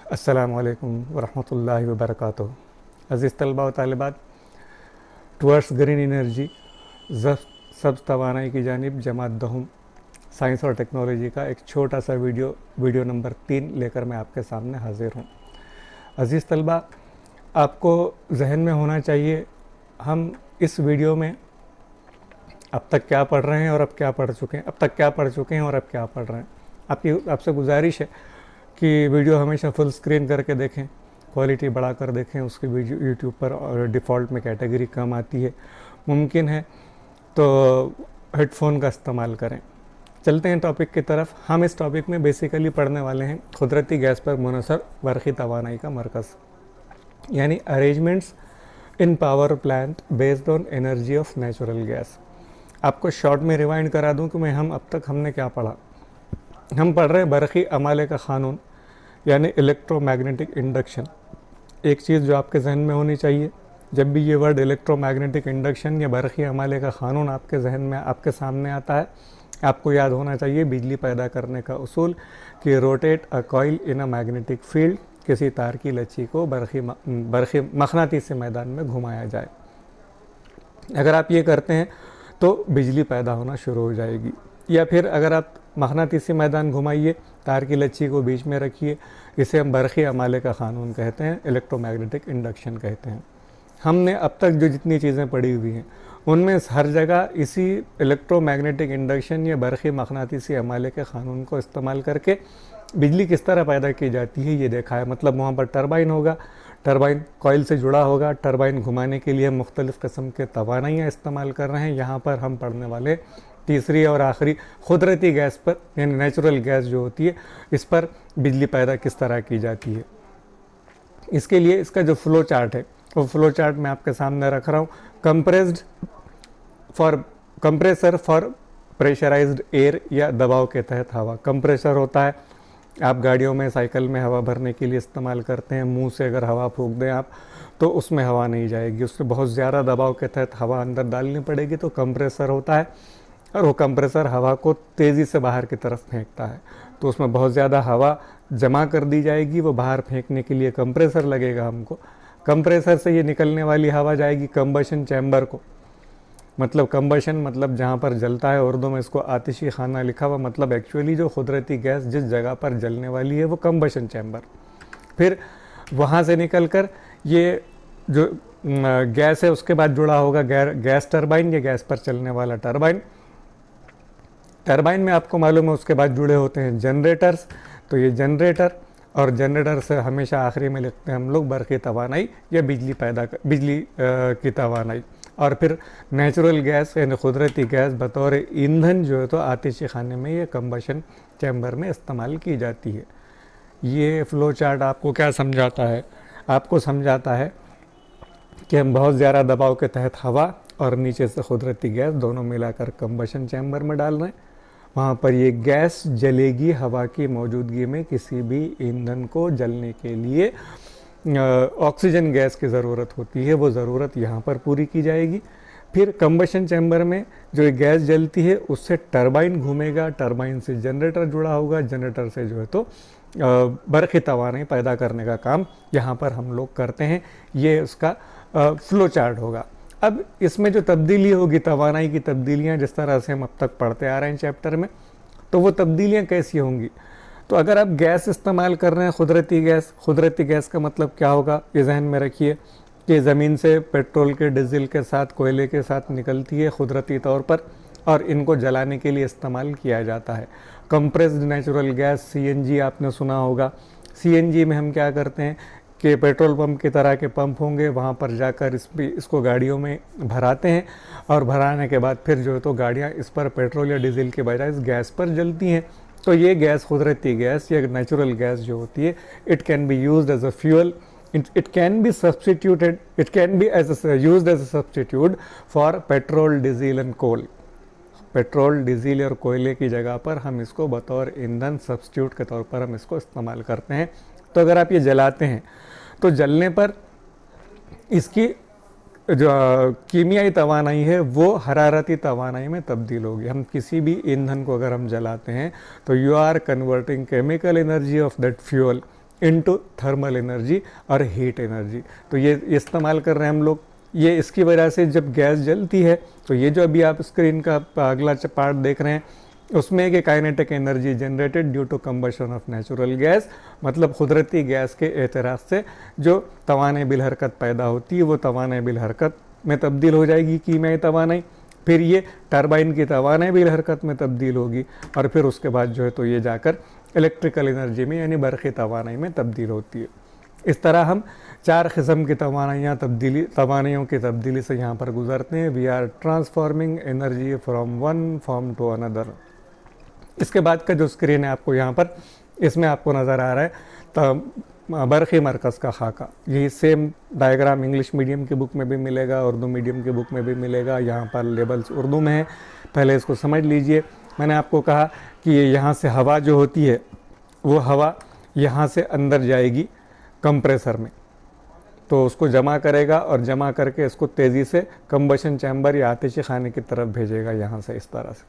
अस्सलामुअलैकुम वरहमतुल्लाहि वबरकातुहू। अज़ीज़ तलबा व तालिबात, टुवर्ड्स ग्रीन एनर्जी सब्ज़ तवानाई की जानिब जमात दहुम साइंस और टेक्नोलॉजी का एक छोटा सा वीडियो नंबर 3 लेकर मैं आपके सामने हाजिर हूँ। अज़ीज़ तलबा, आपको जहन में होना चाहिए हम इस वीडियो में अब तक क्या पढ़ रहे हैं और अब क्या पढ़ चुके हैं, अब तक क्या पढ़ चुके हैं और अब क्या पढ़ रहे हैं। आपसे गुजारिश है कि वीडियो हमेशा फुल स्क्रीन करके देखें, क्वालिटी बढ़ाकर देखें। उसकी वीडियो यूट्यूब पर और डिफ़ॉल्ट में कैटेगरी कम आती है, मुमकिन है तो हेडफोन का इस्तेमाल करें। चलते हैं टॉपिक की तरफ। हम इस टॉपिक में बेसिकली पढ़ने वाले हैं कुदरती गैस पर मुनहसर बरक़ी तवानाई का मरकज़, यानी arrangements in power plant based on energy of natural gas. आपको शॉर्ट में रिवाइंड करा दूं कि हम अब तक हमने क्या पढ़ा। हम पढ़ रहे हैं बरक़ी अमाले का क़ानून, यानी इलेक्ट्रोमैग्नेटिक इंडक्शन। एक चीज़ जो आपके जहन में होनी चाहिए, जब भी ये वर्ड इलेक्ट्रोमैग्नेटिक इंडक्शन या बरक़ी अमाले का क़ानून आपके जहन में आपके सामने आता है, आपको याद होना चाहिए बिजली पैदा करने का उसूल कि rotate a coil in a magnetic field, किसी तार की लच्छी को बरक़ी मक़नातीसी मैदान में घुमाया जाए। अगर आप ये करते हैं तो बिजली पैदा होना शुरू हो जाएगी। या फिर अगर आप मक़नातीसी मैदान घुमाइए, तार की लच्छी को बीच में रखिए, इसे हम बरक़ी अमाले का क़ानून कहते हैं, इलेक्ट्रोमैग्नेटिक इंडक्शन कहते हैं। हमने अब तक जो जितनी चीज़ें पढ़ी हुई हैं उनमें हर जगह इसी इलेक्ट्रोमैग्नेटिक इंडक्शन या बरक़ी मक़नातीसी अमाले के क़ानून को इस्तेमाल करके बिजली किस तरह पैदा की जाती है ये देखा है। मतलब वहाँ पर टरबाइन होगा, टरबाइन कॉइल से जुड़ा होगा, टरबाइन घुमाने के लिए मुख्तलिफ़ किस्म के तवानाइयाँ इस्तेमाल कर रहे हैं। यहाँ पर हम पढ़ने वाले तीसरी और आखिरी कुदरती गैस पर, यानी नेचुरल गैस जो होती है, इस पर बिजली पैदा किस तरह की जाती है। इसके लिए इसका जो फ्लो चार्ट है वो फ्लो चार्ट मैं आपके सामने रख रहा हूँ। कंप्रेसर फॉर प्रेशराइज्ड एयर, या दबाव के तहत हवा। कंप्रेसर होता है, आप गाड़ियों में, साइकिल में हवा भरने के लिए इस्तेमाल करते हैं। मुंह से अगर हवा फूंक दें आप तो उसमें हवा नहीं जाएगी, उससे बहुत ज़्यादा दबाव के तहत हवा अंदर डालनी पड़ेगी, तो कंप्रेसर होता है। और वो कंप्रेसर हवा को तेज़ी से बाहर की तरफ फेंकता है, तो उसमें बहुत ज़्यादा हवा जमा कर दी जाएगी। वो बाहर फेंकने के लिए कंप्रेसर लगेगा हमको। कंप्रेसर से ये निकलने वाली हवा जाएगी कंबशन चैम्बर को। मतलब कंबशन मतलब जहाँ पर जलता है, उर्दू में इसको आतिशी खाना लिखा हुआ, मतलब एक्चुअली जो कुदरती गैस जिस जगह पर जलने वाली है वो कंबशन चैम्बर। फिर वहाँ से निकलकर ये जो गैस है उसके बाद जुड़ा होगा गैस टरबाइन, या गैस पर चलने वाला टरबाइन। टरबाइन में आपको मालूम है उसके बाद जुड़े होते हैं जनरेटर्स। तो ये जनरेटर, और जनरेटर से हमेशा आखिरी में लिखते हैं हम लोग बरक़ी तवानाई या बिजली की तवानाई। और फिर नेचुरल गैस यानी कुदरती गैस बतौर ईंधन जो है तो आतिशी खाने में ये कंबशन चैम्बर में इस्तेमाल की जाती है। ये फ़्लो चार्ट आपको क्या समझाता है? आपको समझाता है कि हम बहुत ज़्यादा दबाव के तहत हवा और नीचे से कुदरती गैस दोनों मिलाकर कंबशन चैम्बर में डाल रहे हैं। वहाँ पर ये गैस जलेगी हवा की मौजूदगी में। किसी भी ईंधन को जलने के लिए ऑक्सीजन गैस की ज़रूरत होती है, वो ज़रूरत यहाँ पर पूरी की जाएगी। फिर कंबशन चैम्बर में जो गैस जलती है उससे टरबाइन घूमेगा, टरबाइन से जनरेटर जुड़ा होगा, जनरेटर से जो है तो बरक़ी तवानाई पैदा करने का काम यहाँ पर हम लोग करते हैं। ये उसका फ्लो चार्ट होगा। अब इसमें जो तब्दीली होगी, तवानाई की तब्दीलियाँ जिस तरह से हम अब तक पढ़ते आ रहे हैं चैप्टर में, तो वो तब्दीलियाँ कैसी होंगी? तो अगर आप गैस इस्तेमाल कर रहे हैं कुदरती गैस का मतलब क्या होगा ये जहन में रखिए कि ज़मीन से पेट्रोल के, डीजल के साथ, कोयले के साथ निकलती है कुदरती तौर पर, और इनको जलाने के लिए इस्तेमाल किया जाता है। कंप्रेस्ड नेचुरल गैस, सीएनजी आपने सुना होगा। सीएनजी में हम क्या करते हैं कि पेट्रोल पंप की तरह के पंप होंगे, वहाँ पर जाकर इसको गाड़ियों में भराते हैं, और भराने के बाद फिर जो है तो गाड़ियाँ इस पर पेट्रोल या डीजल के बजाय इस गैस पर जलती हैं। तो ये गैस, कुदरती गैस या नेचुरल गैस जो होती है, it can be used as a fuel, it can be substituted, it can be used as a substitute for petrol, diesel and coal. Petrol, diesel और कोयले की जगह पर हम इसको बतौर ईंधन सब्सटीट्यूट के तौर पर हम इसको इस्तेमाल करते हैं। तो अगर आप ये जलाते हैं तो जलने पर इसकी जो कीमियाई तवानाई है वो हरारती तवानाई में तब्दील होगी। हम किसी भी ईंधन को अगर हम जलाते हैं तो you are converting chemical energy of that fuel into thermal energy और हीट एनर्जी। तो ये इस्तेमाल कर रहे हैं हम लोग। ये इसकी वजह से जब गैस जलती है तो ये जो अभी आप स्क्रीन का अगला पार्ट देख रहे हैं उसमें एक kinetic energy generated due to combustion of natural gas, मतलब कुदरती गैस के एतराफ़ से जो तवाने बिल हरकत पैदा होती है वो तवाने बिल हरकत में तब्दील हो जाएगी कीमियाई तवानाई, फिर ये टरबाइन की तवाने बिल हरकत में तब्दील होगी और फिर उसके बाद जो है तो ये जाकर इलेक्ट्रिकल एनर्जी में यानी बरक़ी तवानाई में तब्दील होती है। इस तरह हम 4 किस्म की तवानाइयों की तब्दीली से यहाँ पर गुजरते हैं। We are transforming energy from one form to another. इसके बाद का जो स्क्रीन है आपको यहाँ पर, इसमें आपको नज़र आ रहा है तो बरक़ी मरकज़ का खाका। यही सेम डायग्राम इंग्लिश मीडियम की बुक में भी मिलेगा, उर्दू मीडियम की बुक में भी मिलेगा। यहाँ पर लेबल्स उर्दू में है, पहले इसको समझ लीजिए। मैंने आपको कहा कि ये यहाँ से हवा जो होती है वो हवा यहाँ से अंदर जाएगी कंप्रेसर में, तो उसको जमा करेगा और जमा करके इसको तेज़ी से कंबशन चैम्बर या आतिशी खाने की तरफ भेजेगा यहाँ से, इस तरह से,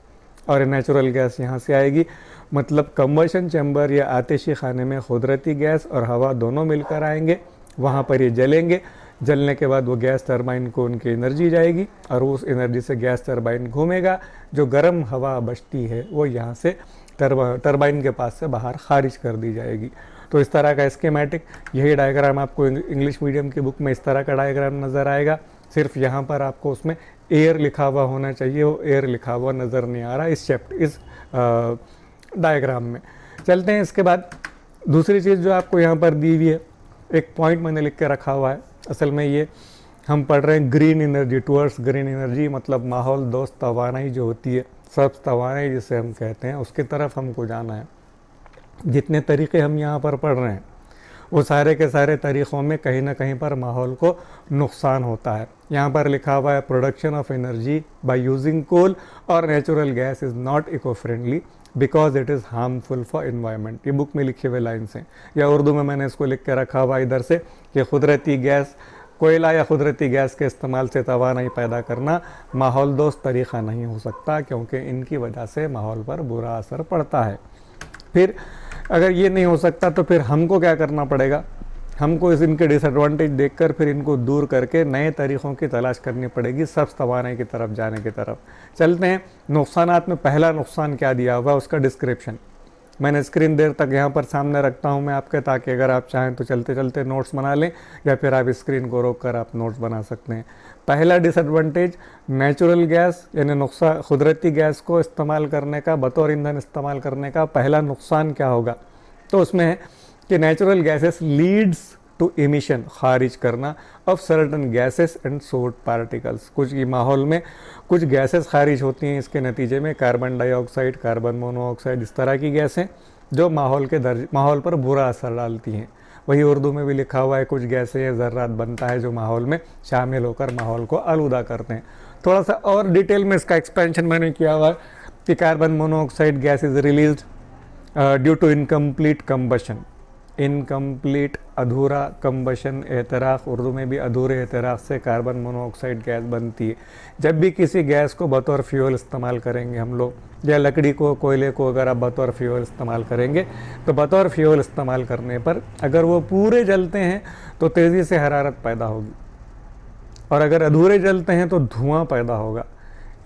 और नेचुरल गैस यहाँ से आएगी। मतलब कंबशन चैम्बर या आतिशी खाने में कुदरती गैस और हवा दोनों मिलकर आएंगे, वहाँ पर ये जलेंगे। जलने के बाद वो गैस टरबाइन को उनकी एनर्जी जाएगी और उस एनर्जी से गैस टरबाइन घूमेगा। जो गर्म हवा बचती है वो यहाँ से टरबाइन के पास से बाहर खारिज कर दी जाएगी। तो इस तरह का स्कीमेटिक, यही डायग्राम आपको इंग्लिश मीडियम की बुक में इस तरह का डायग्राम नज़र आएगा। सिर्फ यहाँ पर आपको उसमें एयर लिखा हुआ होना चाहिए, वो एयर लिखा हुआ नज़र नहीं आ रहा इस डायग्राम में। चलते हैं इसके बाद दूसरी चीज़ जो आपको यहाँ पर दी हुई है, एक पॉइंट मैंने लिख के रखा हुआ है। असल में ये हम पढ़ रहे हैं green energy, towards green energy, मतलब माहौल दोस्त तवानाई जो होती है, सब्ज़ तवानाई जिसे हम कहते हैं, उसकी तरफ हमको जाना है। जितने तरीक़े हम यहाँ पर पढ़ रहे हैं वो सारे के सारे तरीक़ों में कहीं ना कहीं पर माहौल को नुकसान होता है। यहाँ पर लिखा हुआ है production of energy by using coal और natural gas is not eco friendly because it is harmful for environment. ये बुक में लिखे हुए लाइन्स हैं, या उर्दू में मैंने इसको लिख के रखा हुआ इधर से कि कुदरती गैस, कोयला या कुदरती गैस के इस्तेमाल से तवानाई पैदा करना माहौल दोस्त तरीक़ा नहीं हो सकता, क्योंकि इनकी वजह से माहौल पर बुरा असर पड़ता है। फिर अगर ये नहीं हो सकता तो फिर हमको क्या करना पड़ेगा, हमको इनके डिसएडवांटेज देखकर फिर इनको दूर करके नए तरीक़ों की तलाश करनी पड़ेगी सब्ज़ तवानाई की तरफ जाने की तरफ। चलते हैं नुकसानात में। पहला नुकसान क्या दिया हुआ है उसका डिस्क्रिप्शन मैंने स्क्रीन देर तक यहाँ पर सामने रखता हूँ मैं आपके, ताकि अगर आप चाहें तो चलते चलते नोट्स बना लें, या फिर आप स्क्रीन को रोक कर आप नोट्स बना सकते हैं। पहला डिसएडवांटेज, नेचुरल गैस यानी नुकसान, कुदरती गैस को इस्तेमाल करने का, बतौर ईंधन इस्तेमाल करने का पहला नुकसान क्या होगा, तो उसमें है कि natural gases leads to emission, खारिज करना of certain gases and soot particles. कुछ की माहौल में कुछ गैसेस खारिज होती हैं इसके नतीजे में, कार्बन डाइऑक्साइड, कार्बन मोनोऑक्साइड, इस तरह की गैसें जो माहौल पर बुरा असर डालती हैं। वही उर्दू में भी लिखा हुआ है कुछ गैसें या ज़र्रात बनता है जो माहौल में शामिल होकर माहौल को आलूदा करते हैं। थोड़ा सा और डिटेल में इसका एक्सपेंशन मैंने किया हुआ है कि carbon monoxide gas is released due to incomplete combustion, incomplete अधूरा कंबशन, एतराक़, उर्दू में भी अधूरे एतराक़ से कार्बन मोनोऑक्साइड गैस बनती है। जब भी किसी गैस को बतौर फ्यूल इस्तेमाल करेंगे हम लोग, या लकड़ी को, कोयले को अगर आप बतौर फ्यूल इस्तेमाल करेंगे, तो बतौर फ्यूल इस्तेमाल करने पर अगर वो पूरे जलते हैं तो तेज़ी से हरारत पैदा होगी, और अगर अधूरे जलते हैं तो धुआं पैदा होगा।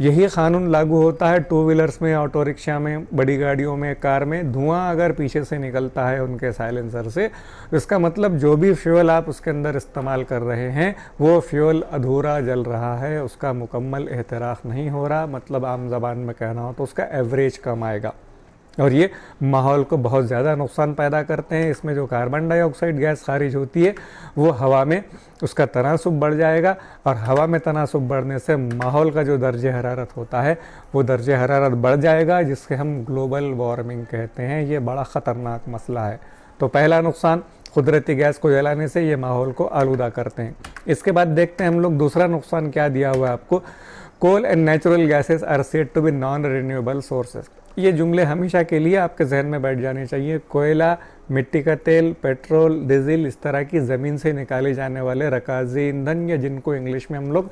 यही क़ानून लागू होता है टू व्हीलर्स में, ऑटो रिक्शा में, बड़ी गाड़ियों में, कार में। धुआं अगर पीछे से निकलता है उनके साइलेंसर से, इसका मतलब जो भी फ्यूल आप उसके अंदर इस्तेमाल कर रहे हैं वो फ्यूल अधूरा जल रहा है, उसका मुकम्मल एहतराक़ नहीं हो रहा। मतलब आम ज़बान में कहना हो तो उसका एवरेज कम आएगा, और ये माहौल को बहुत ज़्यादा नुकसान पैदा करते हैं। इसमें जो कार्बन डाइऑक्साइड गैस खारिज होती है वो हवा में उसका तनासुब बढ़ जाएगा, और हवा में तनासुब बढ़ने से माहौल का जो दर्जे हरारत होता है वो दर्जे हरारत बढ़ जाएगा, जिसके हम ग्लोबल वार्मिंग कहते हैं। ये बड़ा ख़तरनाक मसला है। तो पहला नुकसान, कुदरती गैस को जलाने से ये माहौल को आलूदा करते हैं। इसके बाद देखते हैं हम लोग दूसरा नुकसान क्या दिया हुआ है आपको। Coal and natural gases are said to be non renewable sources. ये जुमले हमेशा के लिए आपके जहन में बैठ जाने चाहिए। कोयला, मिट्टी का तेल, पेट्रोल, डीजल, इस तरह की ज़मीन से निकाले जाने वाले रकाजी ईंधन, या जिनको इंग्लिश में हम लोग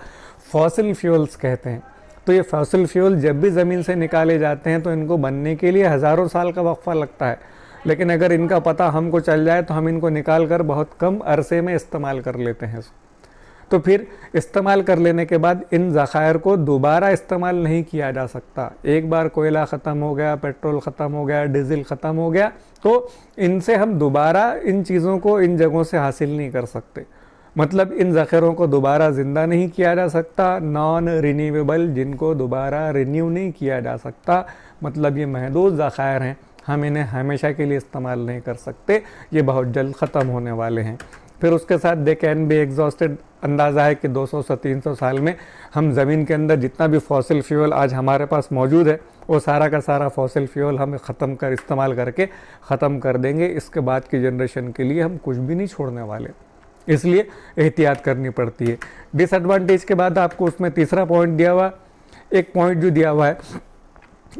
फॉसिल फ्यूल्स कहते हैं, तो ये फॉसिल फ्यूल जब भी ज़मीन से निकाले जाते हैं तो इनको बनने के लिए हज़ारों साल का वक्फा लगता है। लेकिन अगर इनका पता हमको चल जाए तो हम इनको निकाल कर बहुत कम अरसे में इस्तेमाल कर लेते हैं। तो फिर इस्तेमाल कर लेने के बाद इन ज़खायर को दोबारा इस्तेमाल नहीं किया जा सकता। एक बार कोयला ख़त्म हो गया, पेट्रोल ख़त्म हो गया, डीजल ख़त्म हो गया, तो इनसे हम दोबारा इन चीज़ों को इन जगहों से हासिल नहीं कर सकते। मतलब इन ज़ख़ीरों को दोबारा ज़िंदा नहीं किया जा सकता, नॉन रिन्यूएबल, जिनको दोबारा रिन्यू नहीं किया जा सकता, मतलब ये महदूद ज़खायर हैं, हम इन्हें हमेशा के लिए इस्तेमाल नहीं कर सकते, ये बहुत जल्द ख़त्म होने वाले हैं। फिर उसके साथ दे कैन बी एग्जॉस्टेड, अंदाज़ा है कि 200 से 300 साल में हम ज़मीन के अंदर जितना भी फॉसिल फ्यूल आज हमारे पास मौजूद है वो सारा का सारा फॉसिल फ्यूल हम ख़त्म कर इस्तेमाल करके ख़त्म कर देंगे। इसके बाद की जनरेशन के लिए हम कुछ भी नहीं छोड़ने वाले, इसलिए एहतियात करनी पड़ती है। डिसएडवांटेज के बाद आपको उसमें तीसरा पॉइंट दिया हुआ, एक पॉइंट जो दिया हुआ है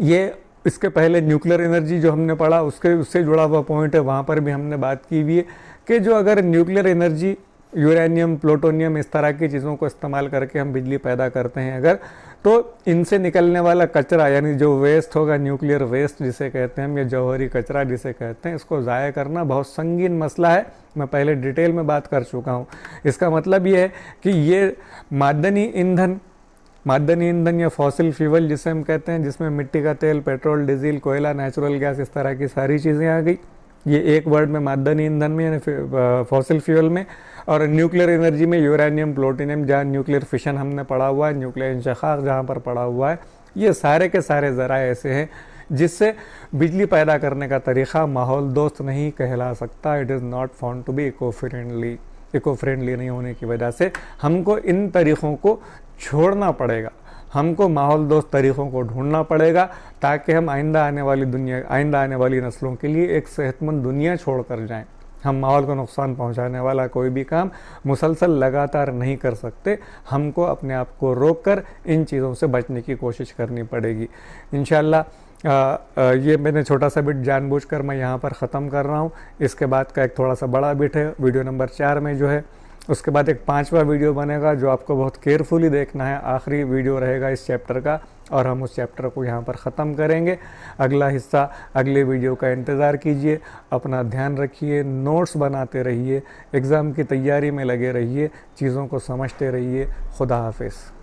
ये इसके पहले न्यूक्लियर एनर्जी जो हमने पढ़ा उससे जुड़ा हुआ पॉइंट है, वहाँ पर भी हमने बात की हुई है कि जो अगर न्यूक्लियर एनर्जी, यूरेनियम, प्लूटोनियम, इस तरह की चीज़ों को इस्तेमाल करके हम बिजली पैदा करते हैं अगर, तो इनसे निकलने वाला कचरा यानी जो वेस्ट होगा, न्यूक्लियर वेस्ट जिसे कहते हैं हम, या जौहरी कचरा जिसे कहते हैं, इसको ज़ाया करना बहुत संगीन मसला है। मैं पहले डिटेल में बात कर चुका हूँ। इसका मतलब ये है कि ये मादनी ईंधन या फॉसिल फ्यूल जिसे हम कहते हैं, जिसमें मिट्टी का तेल, पेट्रोल, डीजल, कोयला, नेचुरल गैस, इस तरह की सारी चीज़ें आ गई। ये एक वर्ड में मादनी ईंधन में यानी फॉसिल फ्यूल में, और न्यूक्लियर एनर्जी में यूरेनियम, प्लूटोनियम, जहाँ न्यूक्लियर फिशन हमने पढ़ा हुआ है, न्यूक्लियर इंशकाक जहाँ पर पढ़ा हुआ है, ये सारे के सारे ज़राए ऐसे हैं जिससे बिजली पैदा करने का तरीक़ा माहौल दोस्त नहीं कहला सकता। It is not found to be eco friendly नहीं होने की वजह से हमको इन तरीक़ों को छोड़ना पड़ेगा, हमको माहौल दोस्त तरीक़ों को ढूंढना पड़ेगा ताकि हम आइंदा आने वाली नस्लों के लिए एक सेहतमंद दुनिया छोड़ कर जाएँ। हम माहौल को नुकसान पहुंचाने वाला कोई भी काम मुसलसल लगातार नहीं कर सकते, हमको अपने आप को रोक कर इन चीज़ों से बचने की कोशिश करनी पड़ेगी। इंशाअल्लाह ये मैंने छोटा सा बिट जानबूझकर मैं यहाँ पर ख़त्म कर रहा हूँ। इसके बाद का एक थोड़ा सा बड़ा बिट है वीडियो नंबर 4 में जो है, उसके बाद एक 5वां वीडियो बनेगा जो आपको बहुत केयरफुली देखना है, आखिरी वीडियो रहेगा इस चैप्टर का, और हम उस चैप्टर को यहाँ पर ख़त्म करेंगे। अगला हिस्सा अगले वीडियो का इंतज़ार कीजिए। अपना ध्यान रखिए, नोट्स बनाते रहिए, एग्ज़ाम की तैयारी में लगे रहिए, चीज़ों को समझते रहिए। खुदा हाफिज़।